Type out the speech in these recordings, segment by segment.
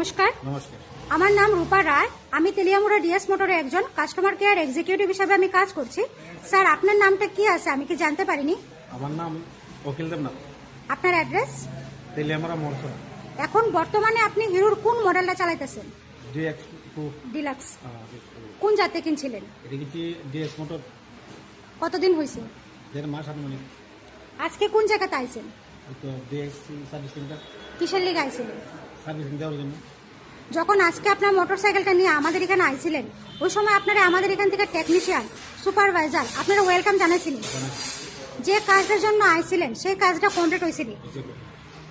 নমস্কার। নমস্কার। আমার নাম রূপা রায়। আমি তেলিয়ামুড়া ডিএস মোটরে একজন কাস্টমার কেয়ার এক্সিকিউটিভ হিসেবে আমি কাজ করছি। স্যার, আপনার নামটা কি আছে আমি কি জানতে পারিনি? আমার নাম অখিল দেবনাথ। আপনার অ্যাড্রেস? তেলিয়ামুড়া মরসরা। এখন বর্তমানে আপনি হিরোর কোন মডেলটা চালাইতেছেন? DX2 deluxe. কোন জাতে কিনছিলেন? এটা কি DS মোটর কতদিন হয়েছে? 1.5 মাস আনুমানিক। আজকে কোন জায়গাতে আইছেন? তো DX সার্ভিস সেন্টার কিসের লিগে আইছিলেন? সার্ভিসিং দেওয়ার জন্য। যখন আজকে আপনার মোটরসাইকেলটা নিয়ে আমাদের এখানে আইছিলেন, ওই সময় আপনারা আমাদের এখান থেকে টেকনিশিয়ান, সুপারভাইজার আপনারা ওয়েলকাম জানাইছিলেন। যে কাজটার জন্য আইছিলেন সেই কাজটা কমপ্লিট হয়েছিল?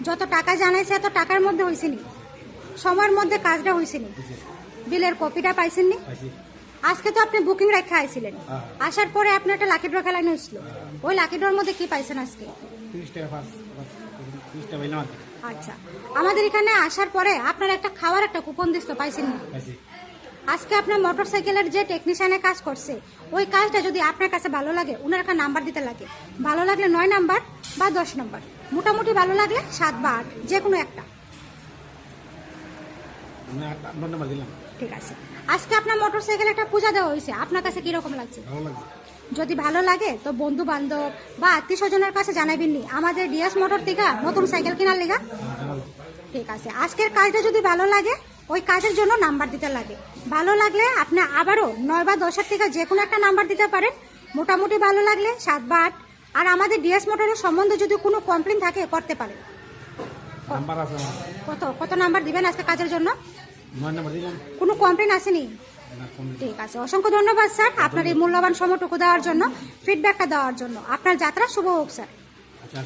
যত টাকা জানাইছে এত টাকার মধ্যে হয়েছিনি? সময়ের মধ্যে কাজটা হয়েছিনি? বিলের কপিটা পাইছেননি? আজকে তো আপনি বুকিং রেখে আইছিলেন, আসার পরে আপনি একটা লাকি ড্র খেলানো হয়েছিল, ওই লাকি ড্রর মধ্যে কি পাইছেন আজকে? 30 টাকা ফার্স্ট 30 টাকা পাইলাম। আচ্ছা, আমাদের এখানে আসার পরে আপনার একটা খাওয়ার একটা কুপন দিছিল, পাইছেননি? আজকে আপনার মোটরসাইকেলের যে টেকনিশিয়ানে কাজ করছে ওই কাজটা যদি আপনার কাছে ভালো লাগে, ওনার একটা নাম্বার দিতে লাগে। ভালো লাগলে 9 নাম্বার বা 10 নাম্বার, মোটামুটি ভালো লাগলে 7 বা 8, যে কোনো একটা। ঠিক আছে, আজকে আপনার মোটরসাইকেল একটা পূজা দেওয়া হয়েছে, আপনার কাছে কিরকম লাগছে? যদি ভালো লাগে তো বন্ধু বান্ধব বা আত্মীয় স্বজনের কাছে জানাবেননি আমাদের ডিএস মোটর থেকে নতুন সাইকেল কেনার লেগা। ঠিক আছে, আজকের কাজটা যদি ভালো লাগে ওই কাজের জন্য নাম্বার দিতে লাগে। ভালো লাগলে আপনি আবারও 9 বা 10-এর থেকে যে কোনো একটা নাম্বার দিতে পারেন। মোটামুটি ভালো লাগলে 7 বা 8। আর আমাদের ডিএস মোটরের সম্বন্ধে যদি কোনো কমপ্লেন থাকে করতে পারেন। কত নাম্বার দিবেন আজকে কাজের জন্য? 9 নাম্বার দিলাম। কোনো কমপ্লেন আসেনি? ঠিক আছে, অসংখ্য ধন্যবাদ স্যার আপনার এই মূল্যবান সময়টুকু দেওয়ার জন্য, ফিডব্যাকটা দেওয়ার জন্য। আপনার যাত্রা শুভ হোক স্যার। আচ্ছা।